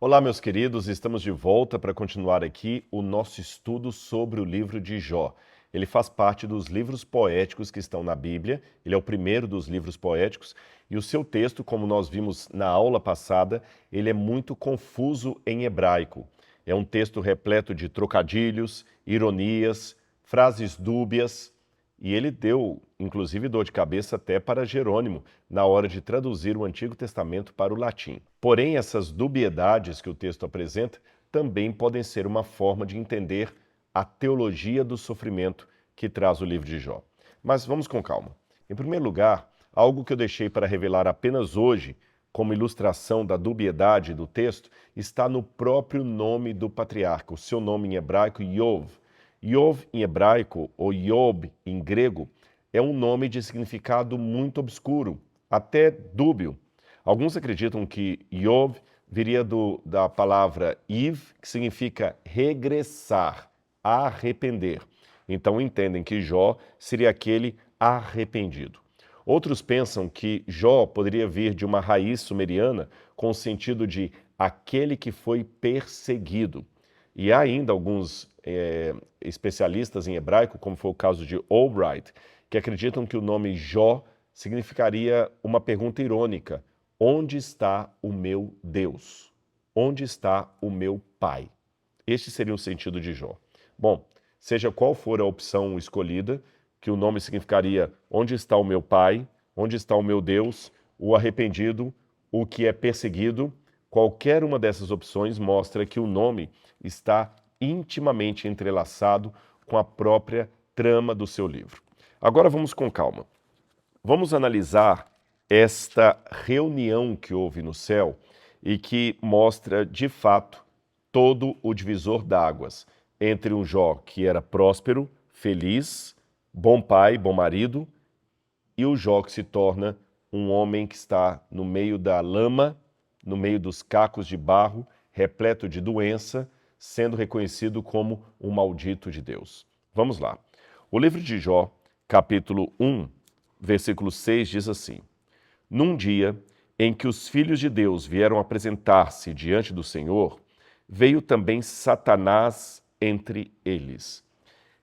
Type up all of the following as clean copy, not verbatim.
Olá, meus queridos, estamos de volta para continuar aqui o nosso estudo sobre o livro de Jó. Ele faz parte dos livros poéticos que estão na Bíblia, ele é o primeiro dos livros poéticos, e o seu texto, como nós vimos na aula passada, ele é muito confuso em hebraico. É um texto repleto de trocadilhos, ironias, frases dúbias, e ele deu, inclusive, dor de cabeça até para Jerônimo, na hora de traduzir o Antigo Testamento para o latim. Porém, essas dubiedades que o texto apresenta também podem ser uma forma de entender a teologia do sofrimento que traz o livro de Jó. Mas vamos com calma. Em primeiro lugar, algo que eu deixei para revelar apenas hoje, como ilustração da dubiedade do texto, está no próprio nome do patriarca, o seu nome em hebraico, Yov. Yov em hebraico, ou Yob em grego, é um nome de significado muito obscuro, até dúbio. Alguns acreditam que Yov viria da palavra Iv, que significa regressar, arrepender. Então entendem que Jó seria aquele arrependido. Outros pensam que Jó poderia vir de uma raiz sumeriana com o sentido de aquele que foi perseguido. E há ainda alguns especialistas em hebraico, como foi o caso de Albright, que acreditam que o nome Jó significaria uma pergunta irônica: onde está o meu Deus? Onde está o meu Pai? Este seria o sentido de Jó. Bom, seja qual for a opção escolhida, que o nome significaria onde está o meu Pai, onde está o meu Deus, o arrependido, o que é perseguido, qualquer uma dessas opções mostra que o nome está intimamente entrelaçado com a própria trama do seu livro. Agora vamos com calma. Vamos analisar esta reunião que houve no céu e que mostra, de fato, todo o divisor d'águas entre um Jó que era próspero, feliz, bom pai, bom marido, e o Jó que se torna um homem que está no meio da lama, no meio dos cacos de barro, repleto de doença, sendo reconhecido como um maldito de Deus. Vamos lá. O livro de Jó, capítulo 1, versículo 6, diz assim: Num dia em que os filhos de Deus vieram apresentar-se diante do Senhor, veio também Satanás entre eles.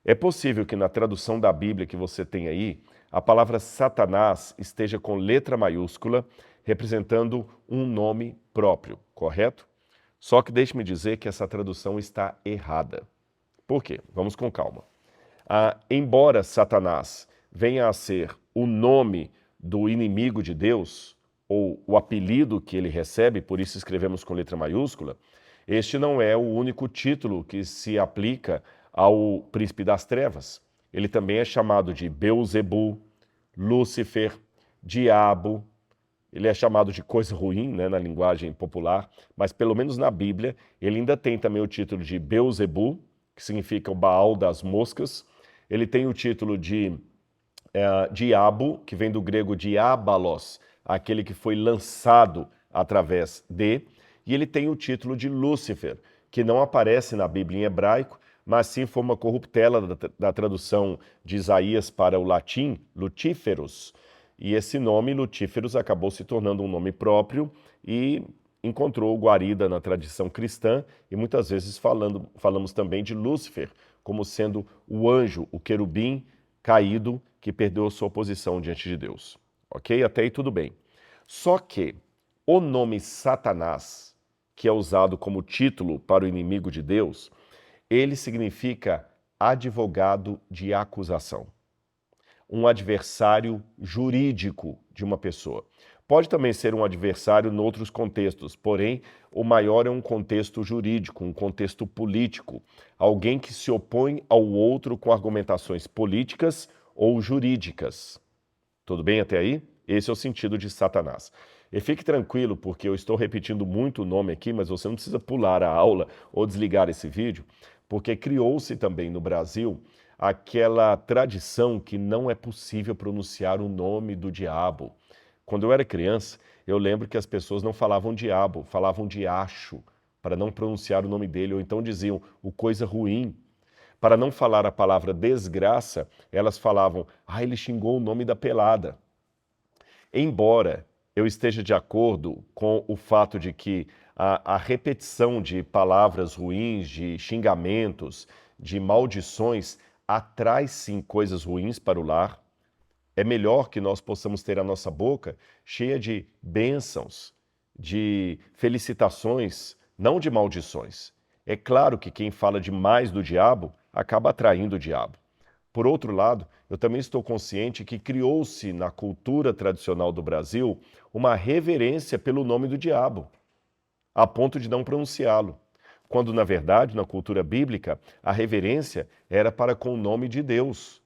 É possível que na tradução da Bíblia que você tem aí, a palavra Satanás esteja com letra maiúscula, representando um nome próprio, correto? Só que deixe-me dizer que essa tradução está errada. Por quê? Vamos com calma. Embora Satanás venha a ser o nome do inimigo de Deus, ou o apelido que ele recebe, por isso escrevemos com letra maiúscula, este não é o único título que se aplica ao príncipe das trevas. Ele também é chamado de Beuzebu, Lúcifer, Diabo. Ele é chamado de coisa ruim, né, na linguagem popular, mas pelo menos na Bíblia ele ainda tem também o título de Beuzebu, que significa o Baal das moscas. Ele tem o título de Diabo, que vem do grego diabalos, aquele que foi lançado através de, e ele tem o título de Lúcifer, que não aparece na Bíblia em hebraico, mas sim foi uma corruptela da tradução de Isaías para o latim, Lutíferos, e esse nome, Lutíferos, acabou se tornando um nome próprio e encontrou guarida na tradição cristã, e muitas vezes falamos também de Lúcifer, como sendo o anjo, o querubim caído que perdeu a sua posição diante de Deus. Ok? Até aí tudo bem. Só que o nome Satanás, que é usado como título para o inimigo de Deus, ele significa advogado de acusação, um adversário jurídico de uma pessoa. Pode também ser um adversário em outros contextos, porém, o maior é um contexto jurídico, um contexto político, alguém que se opõe ao outro com argumentações políticas ou jurídicas. Tudo bem até aí? Esse é o sentido de Satanás. E fique tranquilo, porque eu estou repetindo muito o nome aqui, mas você não precisa pular a aula ou desligar esse vídeo, porque criou-se também no Brasil aquela tradição que não é possível pronunciar o nome do diabo. Quando eu era criança, eu lembro que as pessoas não falavam diabo, falavam diacho, para não pronunciar o nome dele, ou então diziam o coisa ruim. Para não falar a palavra desgraça, elas falavam, ele xingou o nome da pelada. Embora eu esteja de acordo com o fato de que a repetição de palavras ruins, de xingamentos, de maldições, atrai sim coisas ruins para o lar. É melhor que nós possamos ter a nossa boca cheia de bênçãos, de felicitações, não de maldições. É claro que quem fala demais do diabo acaba atraindo o diabo. Por outro lado, eu também estou consciente que criou-se na cultura tradicional do Brasil uma reverência pelo nome do diabo, a ponto de não pronunciá-lo, quando, na verdade, na cultura bíblica, a reverência era para com o nome de Deus.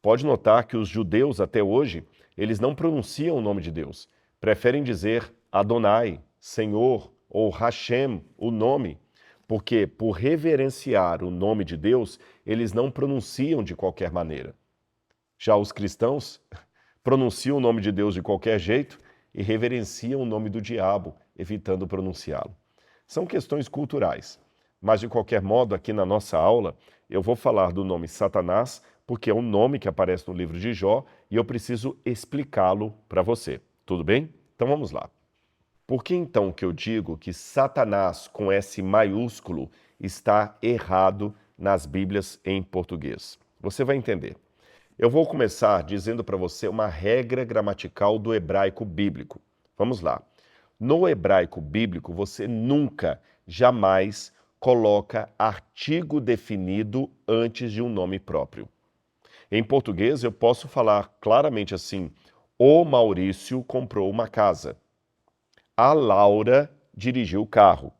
Pode notar que os judeus, até hoje, eles não pronunciam o nome de Deus. Preferem dizer Adonai, Senhor, ou Hashem, o nome, porque, por reverenciar o nome de Deus, eles não pronunciam de qualquer maneira. Já os cristãos pronunciam o nome de Deus de qualquer jeito e reverenciam o nome do diabo, evitando pronunciá-lo. São questões culturais, mas de qualquer modo, aqui na nossa aula, eu vou falar do nome Satanás, porque é um nome que aparece no livro de Jó e eu preciso explicá-lo para você. Tudo bem? Então vamos lá. Por que então que eu digo que Satanás com S maiúsculo está errado nas Bíblias em português? Você vai entender. Eu vou começar dizendo para você uma regra gramatical do hebraico bíblico. Vamos lá. No hebraico bíblico, você nunca, jamais coloca artigo definido antes de um nome próprio. Em português, eu posso falar claramente assim: o Maurício comprou uma casa. A Laura dirigiu o carro.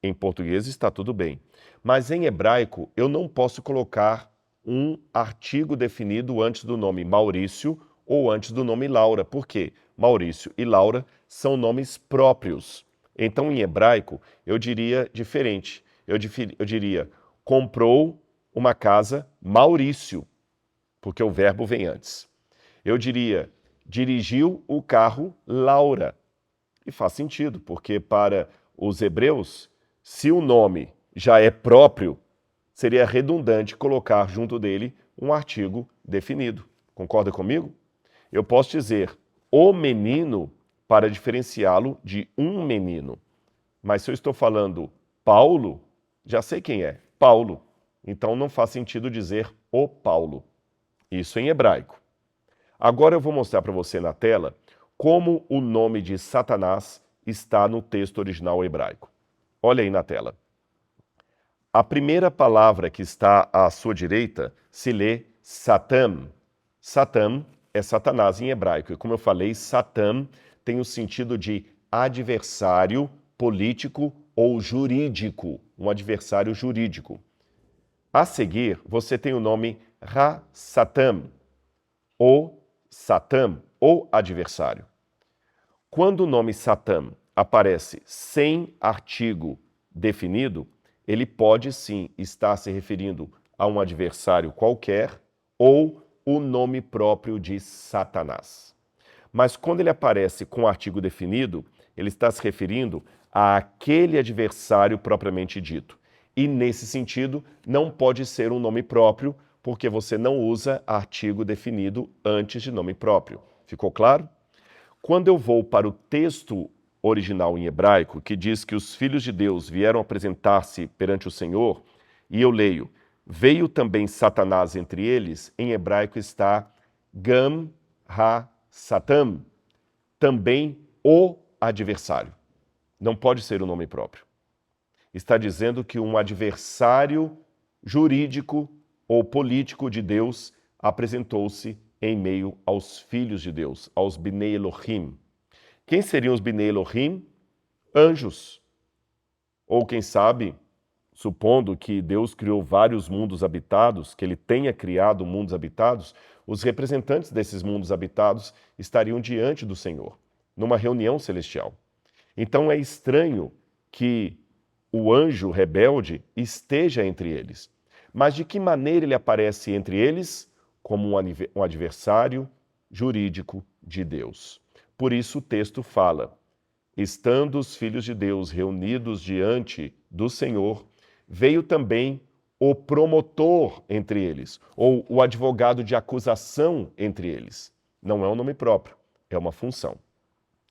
Em português está tudo bem. Mas em hebraico, eu não posso colocar um artigo definido antes do nome Maurício ou antes do nome Laura. Por quê? Maurício e Laura são nomes próprios. Então, em hebraico, eu diria diferente. Eu diria, comprou uma casa Maurício, porque o verbo vem antes. Eu diria, dirigiu o carro Laura. E faz sentido, porque para os hebreus, se o nome já é próprio, seria redundante colocar junto dele um artigo definido. Concorda comigo? Eu posso dizer o menino para diferenciá-lo de um menino. Mas se eu estou falando Paulo, já sei quem é, Paulo. Então não faz sentido dizer o Paulo. Isso em hebraico. Agora eu vou mostrar para você na tela como o nome de Satanás está no texto original hebraico. Olha aí na tela. A primeira palavra que está à sua direita se lê Satan. Satan é Satanás em hebraico. E como eu falei, Satan tem o sentido de adversário político ou jurídico. Um adversário jurídico. A seguir, você tem o nome Ra-Satan, ou Satã, ou adversário. Quando o nome Satã aparece sem artigo definido, ele pode sim estar se referindo a um adversário qualquer ou o nome próprio de Satanás. Mas quando ele aparece com artigo definido, ele está se referindo àquele adversário propriamente dito. E nesse sentido, não pode ser um nome próprio, porque você não usa artigo definido antes de nome próprio. Ficou claro? Quando eu vou para o texto original em hebraico, que diz que os filhos de Deus vieram apresentar-se perante o Senhor, e eu leio, veio também Satanás entre eles, em hebraico está Gam ha-Satam, também o adversário. Não pode ser o nome próprio. Está dizendo que um adversário jurídico ou político de Deus apresentou-se em meio aos filhos de Deus, aos Bnei Elohim. Quem seriam os Bnei Elohim? Anjos. Ou quem sabe, supondo que Deus criou vários mundos habitados, que ele tenha criado mundos habitados, os representantes desses mundos habitados estariam diante do Senhor, numa reunião celestial. Então é estranho que o anjo rebelde esteja entre eles. Mas de que maneira ele aparece entre eles? Como um adversário jurídico de Deus. Por isso o texto fala, estando os filhos de Deus reunidos diante do Senhor, veio também o promotor entre eles, ou o advogado de acusação entre eles. Não é um nome próprio, é uma função.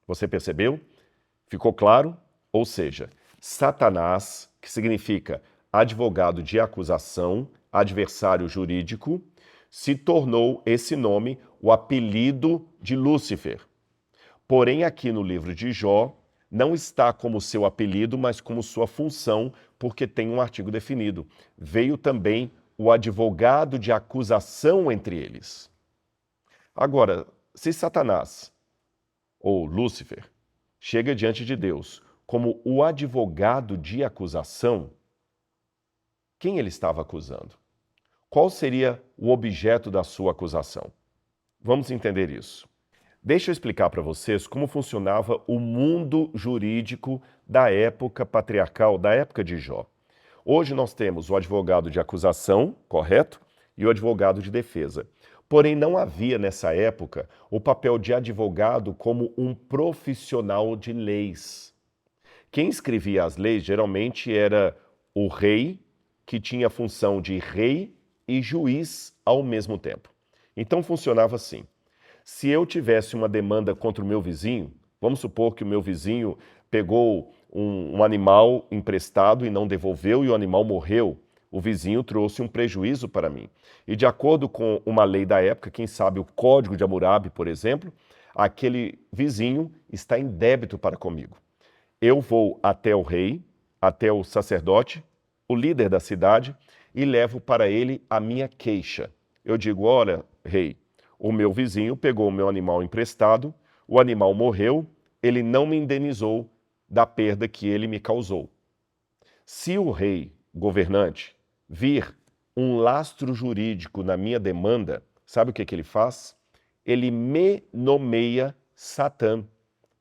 Você percebeu? Ficou claro? Ou seja, Satanás, que significa advogado de acusação, adversário jurídico, se tornou esse nome o apelido de Lúcifer. Porém, aqui no livro de Jó, não está como seu apelido, mas como sua função, porque tem um artigo definido. Veio também o advogado de acusação entre eles. Agora, se Satanás, ou Lúcifer, chega diante de Deus como o advogado de acusação, quem ele estava acusando? Qual seria o objeto da sua acusação? Vamos entender isso. Deixa eu explicar para vocês como funcionava o mundo jurídico da época patriarcal, da época de Jó. Hoje nós temos o advogado de acusação, correto? E o advogado de defesa. Porém, não havia nessa época o papel de advogado como um profissional de leis. Quem escrevia as leis geralmente era o rei, que tinha a função de rei e juiz ao mesmo tempo. Então funcionava assim. Se eu tivesse uma demanda contra o meu vizinho, vamos supor que o meu vizinho pegou um animal emprestado e não devolveu e o animal morreu, o vizinho trouxe um prejuízo para mim. E de acordo com uma lei da época, quem sabe o Código de Hammurabi, por exemplo, aquele vizinho está em débito para comigo. Eu vou até o rei, até o sacerdote, o líder da cidade, e levo para ele a minha queixa. Eu digo, olha, rei, o meu vizinho pegou o meu animal emprestado, o animal morreu, ele não me indenizou da perda que ele me causou. Se o rei, governante, vir um lastro jurídico na minha demanda, sabe o que ele faz? Ele me nomeia Satã.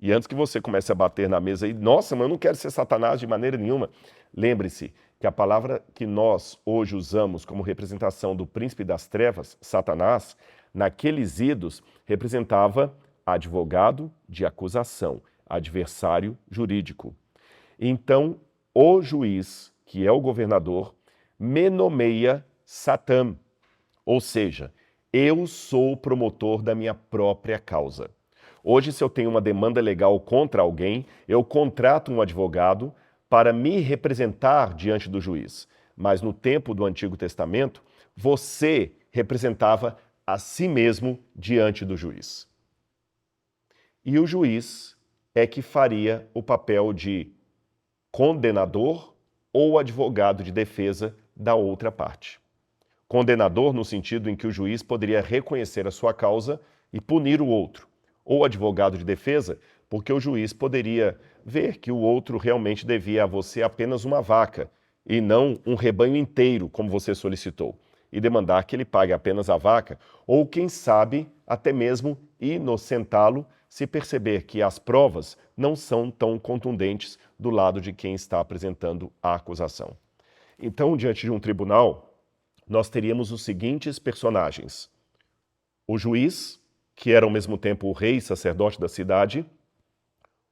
E antes que você comece a bater na mesa aí, nossa, mas eu não quero ser Satanás de maneira nenhuma. Lembre-se que a palavra que nós hoje usamos como representação do príncipe das trevas, Satanás, naqueles idos representava advogado de acusação, adversário jurídico. Então, o juiz, que é o governador, me nomeia Satã, ou seja, eu sou o promotor da minha própria causa. Hoje, se eu tenho uma demanda legal contra alguém, eu contrato um advogado para me representar diante do juiz. Mas no tempo do Antigo Testamento, você representava a si mesmo diante do juiz. E o juiz é que faria o papel de condenador ou advogado de defesa da outra parte. Condenador no sentido em que o juiz poderia reconhecer a sua causa e punir o outro. Ou advogado de defesa, porque o juiz poderia ver que o outro realmente devia a você apenas uma vaca e não um rebanho inteiro, como você solicitou, e demandar que ele pague apenas a vaca, ou quem sabe até mesmo inocentá-lo se perceber que as provas não são tão contundentes do lado de quem está apresentando a acusação. Então, diante de um tribunal, nós teríamos os seguintes personagens: o juiz, que era ao mesmo tempo o rei e sacerdote da cidade,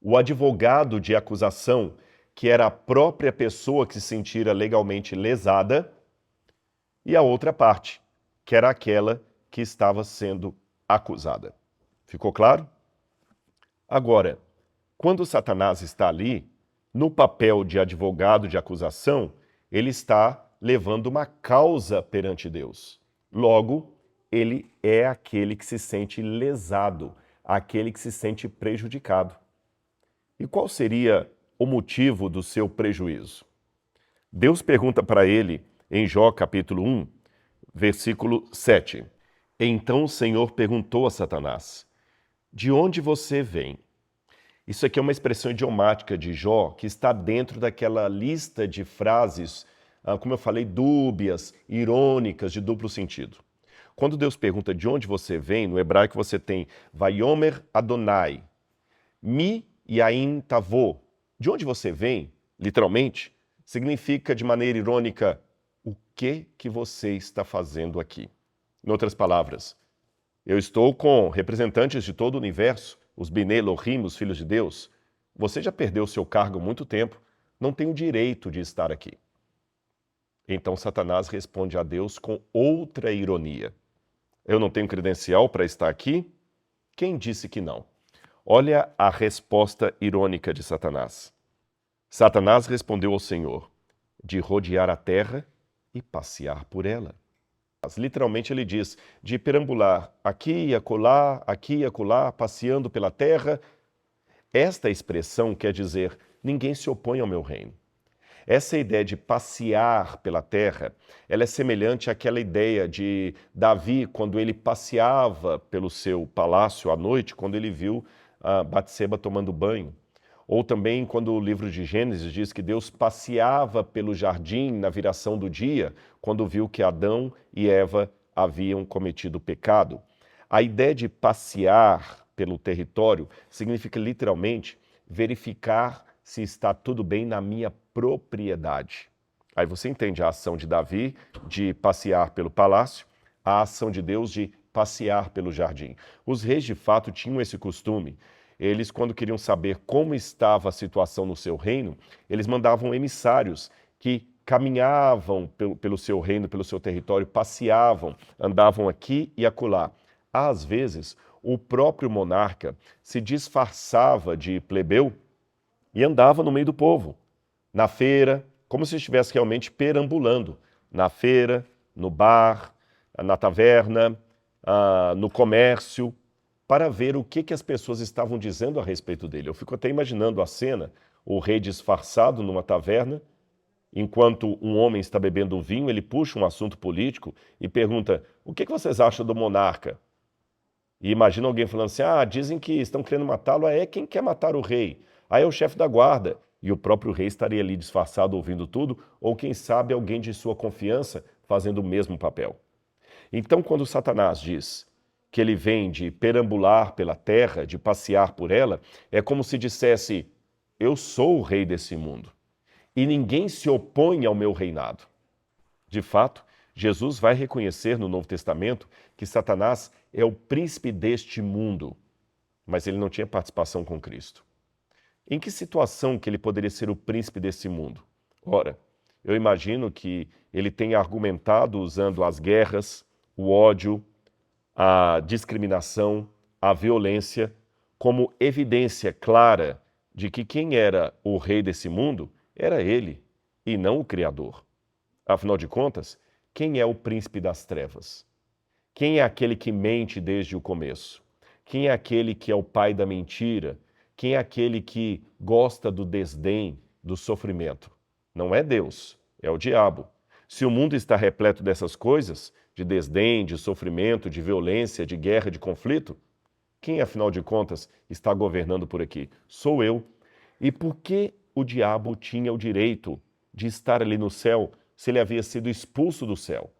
o advogado de acusação, que era a própria pessoa que se sentira legalmente lesada, e a outra parte, que era aquela que estava sendo acusada. Ficou claro? Agora, quando Satanás está ali, no papel de advogado de acusação, ele está levando uma causa perante Deus. Logo, ele é aquele que se sente lesado, aquele que se sente prejudicado. E qual seria o motivo do seu prejuízo? Deus pergunta para ele, em Jó capítulo 1, versículo 7. Então o Senhor perguntou a Satanás, de onde você vem? Isso aqui é uma expressão idiomática de Jó, que está dentro daquela lista de frases, como eu falei, dúbias, irônicas, de duplo sentido. Quando Deus pergunta de onde você vem, no hebraico você tem Vayomer Adonai, Mi Yain Tavo. De onde você vem, literalmente, significa de maneira irônica, o que você está fazendo aqui? Em outras palavras, eu estou com representantes de todo o universo, os Bnei Elohim, os filhos de Deus. Você já perdeu seu cargo há muito tempo, não tem o direito de estar aqui. Então Satanás responde a Deus com outra ironia. Eu não tenho credencial para estar aqui? Quem disse que não? Olha a resposta irônica de Satanás. Satanás respondeu ao Senhor: de rodear a terra e passear por ela. Mas, literalmente ele diz, de perambular aqui e acolá, passeando pela terra. Esta expressão quer dizer, ninguém se opõe ao meu reino. Essa ideia de passear pela terra, ela é semelhante àquela ideia de Davi, quando ele passeava pelo seu palácio à noite, quando ele viu Batseba tomando banho. Ou também quando o livro de Gênesis diz que Deus passeava pelo jardim na viração do dia, quando viu que Adão e Eva haviam cometido pecado. A ideia de passear pelo território significa literalmente verificar se está tudo bem na minha propriedade. Aí você entende a ação de Davi de passear pelo palácio, a ação de Deus de passear pelo jardim. Os reis, de fato, tinham esse costume. Eles, quando queriam saber como estava a situação no seu reino, eles mandavam emissários que caminhavam pelo seu reino, pelo seu território, passeavam, andavam aqui e acolá. Às vezes, o próprio monarca se disfarçava de plebeu e andava no meio do povo, na feira, como se estivesse realmente perambulando, na feira, no bar, na taverna, no comércio, para ver o que as pessoas estavam dizendo a respeito dele. Eu fico até imaginando a cena, o rei disfarçado numa taverna, enquanto um homem está bebendo vinho, ele puxa um assunto político e pergunta, o que vocês acham do monarca? E imagina alguém falando assim, dizem que estão querendo matá-lo, quem quer matar o rei? Aí é o chefe da guarda, e o próprio rei estaria ali disfarçado ouvindo tudo, ou quem sabe alguém de sua confiança fazendo o mesmo papel. Então, quando Satanás diz que ele vem de perambular pela terra, de passear por ela, é como se dissesse, eu sou o rei desse mundo, e ninguém se opõe ao meu reinado. De fato, Jesus vai reconhecer no Novo Testamento que Satanás é o príncipe deste mundo, mas ele não tinha participação com Cristo. Em que situação que ele poderia ser o príncipe desse mundo? Ora, eu imagino que ele tenha argumentado usando as guerras, o ódio, a discriminação, a violência, como evidência clara de que quem era o rei desse mundo era ele, e não o Criador. Afinal de contas, quem é o príncipe das trevas? Quem é aquele que mente desde o começo? Quem é aquele que é o pai da mentira? Quem é aquele que gosta do desdém, do sofrimento? Não é Deus, é o diabo. Se o mundo está repleto dessas coisas, de desdém, de sofrimento, de violência, de guerra, de conflito, quem, afinal de contas, está governando por aqui? Sou eu. E por que o diabo tinha o direito de estar ali no céu se ele havia sido expulso do céu?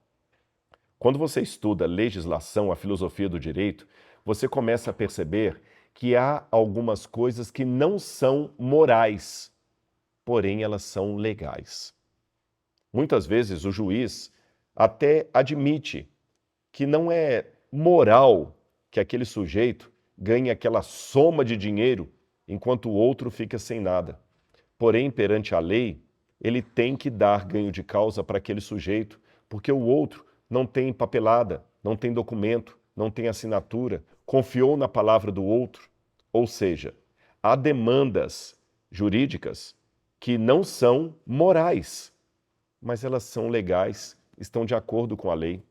Quando você estuda legislação, a filosofia do direito, você começa a perceber que há algumas coisas que não são morais, porém elas são legais. Muitas vezes o juiz até admite que não é moral que aquele sujeito ganhe aquela soma de dinheiro enquanto o outro fica sem nada. Porém, perante a lei, ele tem que dar ganho de causa para aquele sujeito, porque o outro não tem papelada, não tem documento, não tem assinatura, confiou na palavra do outro. Ou seja, há demandas jurídicas que não são morais, mas elas são legais, estão de acordo com a lei.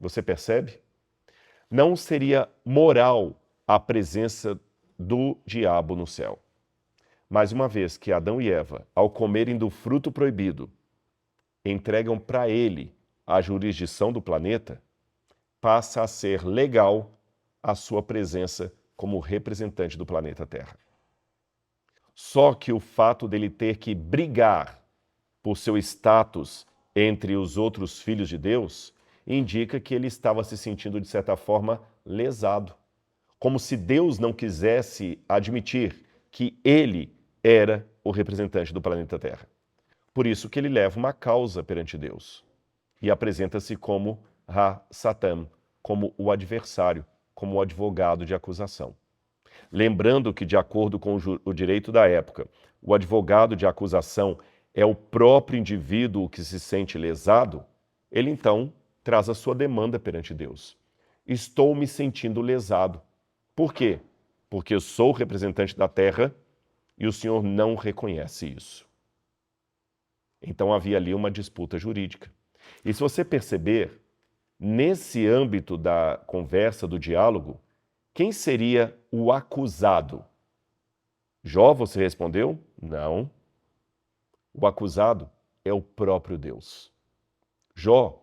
Você percebe? Não seria moral a presença do diabo no céu. Mas uma vez que Adão e Eva, ao comerem do fruto proibido, entregam para ele a jurisdição do planeta, passa a ser legal a sua presença como representante do planeta Terra. Só que o fato dele ter que brigar por seu status entre os outros filhos de Deus indica que ele estava se sentindo, de certa forma, lesado. Como se Deus não quisesse admitir que ele era o representante do planeta Terra. Por isso que ele leva uma causa perante Deus e apresenta-se como Ha-Satan, como o adversário, como o advogado de acusação. Lembrando que, de acordo com o direito da época, o advogado de acusação é o próprio indivíduo que se sente lesado, ele então traz a sua demanda perante Deus. Estou me sentindo lesado. Por quê? Porque eu sou representante da terra e o Senhor não reconhece isso. Então havia ali uma disputa jurídica. E se você perceber, nesse âmbito da conversa, do diálogo, quem seria o acusado? Jó, você respondeu? Não. O acusado é o próprio Deus. Jó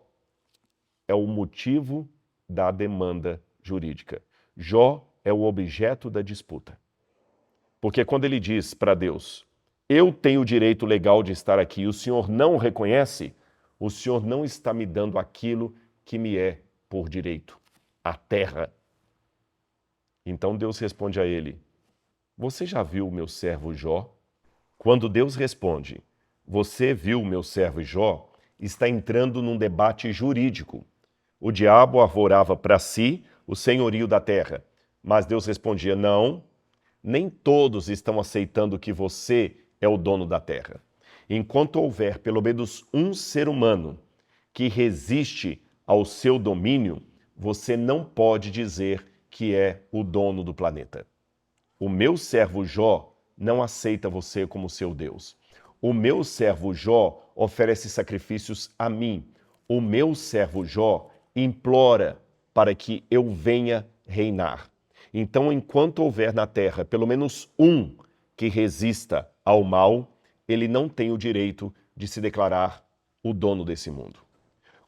é o motivo da demanda jurídica. Jó é o objeto da disputa. Porque quando ele diz para Deus, eu tenho o direito legal de estar aqui e o Senhor não o reconhece, o Senhor não está me dando aquilo que me é por direito, a terra. Então Deus responde a ele, você já viu o meu servo Jó? Quando Deus responde, você viu o meu servo Jó, está entrando num debate jurídico. O diabo arvorava para si o senhorio da terra, mas Deus respondia, não, nem todos estão aceitando que você é o dono da terra. Enquanto houver pelo menos um ser humano que resiste ao seu domínio, você não pode dizer que é o dono do planeta. O meu servo Jó não aceita você como seu Deus. O meu servo Jó oferece sacrifícios a mim. O meu servo Jó implora para que eu venha reinar. Então, enquanto houver na terra pelo menos um que resista ao mal, ele não tem o direito de se declarar o dono desse mundo.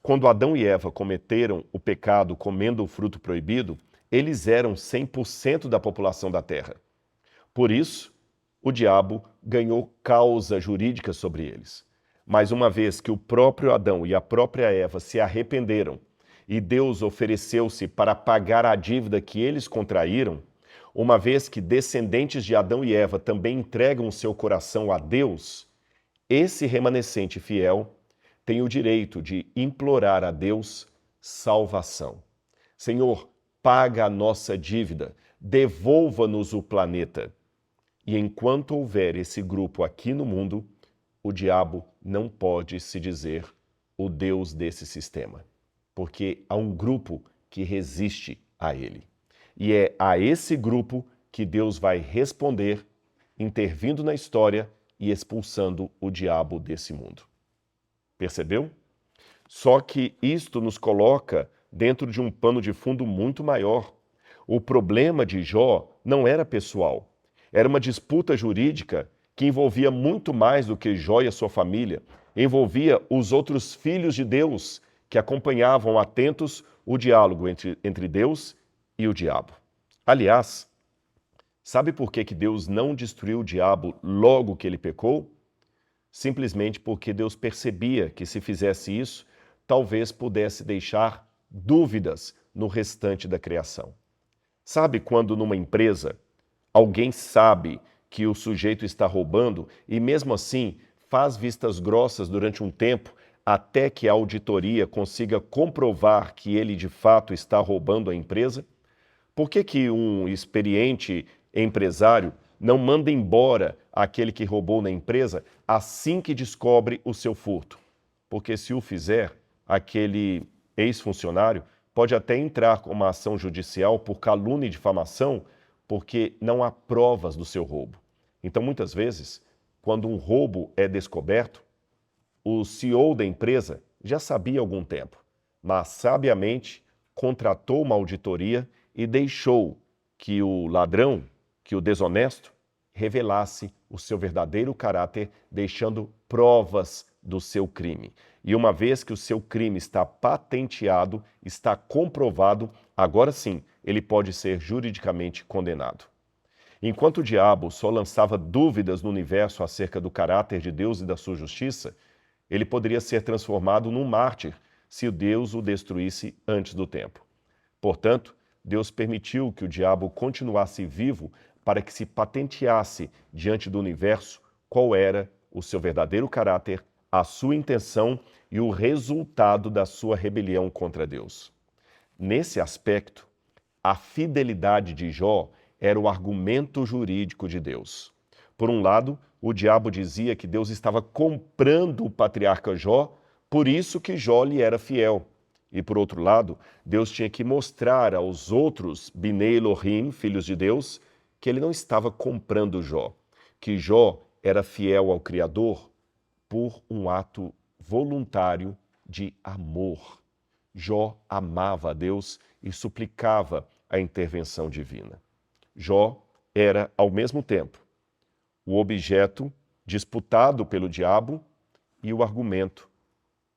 Quando Adão e Eva cometeram o pecado comendo o fruto proibido, eles eram 100% da população da terra. Por isso, o diabo ganhou causa jurídica sobre eles. Mas uma vez que o próprio Adão e a própria Eva se arrependeram e Deus ofereceu-se para pagar a dívida que eles contraíram, uma vez que descendentes de Adão e Eva também entregam o seu coração a Deus, esse remanescente fiel tem o direito de implorar a Deus salvação. Senhor, paga a nossa dívida, devolva-nos o planeta. E enquanto houver esse grupo aqui no mundo, o diabo não pode se dizer o Deus desse sistema, porque há um grupo que resiste a ele. E é a esse grupo que Deus vai responder, intervindo na história e expulsando o diabo desse mundo. Percebeu? Só que isto nos coloca dentro de um pano de fundo muito maior. O problema de Jó não era pessoal. Era uma disputa jurídica que envolvia muito mais do que Jó e a sua família. Envolvia os outros filhos de Deus que acompanhavam atentos o diálogo entre Deus e o diabo. Aliás, sabe por que Deus não destruiu o diabo logo que ele pecou? Simplesmente porque Deus percebia que se fizesse isso, talvez pudesse deixar dúvidas no restante da criação. Sabe quando numa empresa alguém sabe que o sujeito está roubando e mesmo assim faz vistas grossas durante um tempo até que a auditoria consiga comprovar que ele de fato está roubando a empresa? Por que um experiente empresário não manda embora aquele que roubou na empresa assim que descobre o seu furto? Porque se o fizer, aquele ex-funcionário pode até entrar com uma ação judicial por calúnia e difamação, porque não há provas do seu roubo. Então, muitas vezes, quando um roubo é descoberto, o CEO da empresa já sabia há algum tempo, mas sabiamente contratou uma auditoria e deixou que o ladrão, que o desonesto, revelasse o seu verdadeiro caráter, deixando provas do seu crime. E uma vez que o seu crime está patenteado, está comprovado, agora sim, ele pode ser juridicamente condenado. Enquanto o diabo só lançava dúvidas no universo acerca do caráter de Deus e da sua justiça, ele poderia ser transformado num mártir se Deus o destruísse antes do tempo. Portanto, Deus permitiu que o diabo continuasse vivo para que se patenteasse diante do universo qual era o seu verdadeiro caráter, a sua intenção e o resultado da sua rebelião contra Deus. Nesse aspecto, a fidelidade de Jó era o argumento jurídico de Deus. Por um lado, o diabo dizia que Deus estava comprando o patriarca Jó, por isso que Jó lhe era fiel. E por outro lado, Deus tinha que mostrar aos outros, Binei Elohim, filhos de Deus, que ele não estava comprando Jó, que Jó era fiel ao Criador por um ato voluntário de amor. Jó amava a Deus e suplicava a intervenção divina. Jó era, ao mesmo tempo, o objeto disputado pelo diabo e o argumento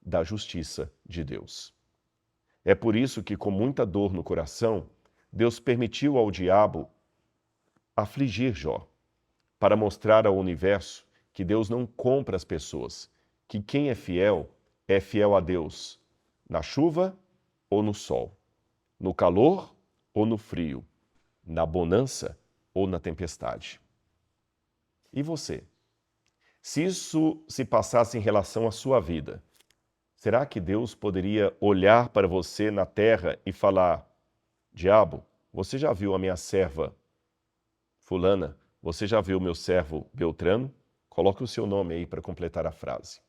da justiça de Deus. É por isso que, com muita dor no coração, Deus permitiu ao diabo afligir Jó, para mostrar ao universo que Deus não compra as pessoas, que quem é fiel a Deus, na chuva ou no sol, no calor ou no frio, na bonança ou na tempestade. E você? Se isso se passasse em relação à sua vida, será que Deus poderia olhar para você na terra e falar: diabo, você já viu a minha serva fulana? Você já viu o meu servo Beltrano? Coloque o seu nome aí para completar a frase.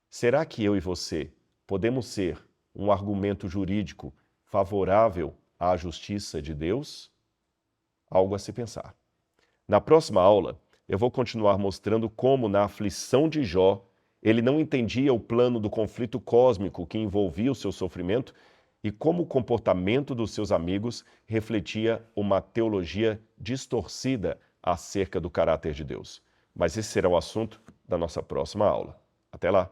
Será que eu e você podemos ser um argumento jurídico favorável à justiça de Deus? Algo a se pensar. Na próxima aula, eu vou continuar mostrando como, na aflição de Jó, ele não entendia o plano do conflito cósmico que envolvia o seu sofrimento e como o comportamento dos seus amigos refletia uma teologia distorcida acerca do caráter de Deus. Mas esse será o assunto da nossa próxima aula. Até lá!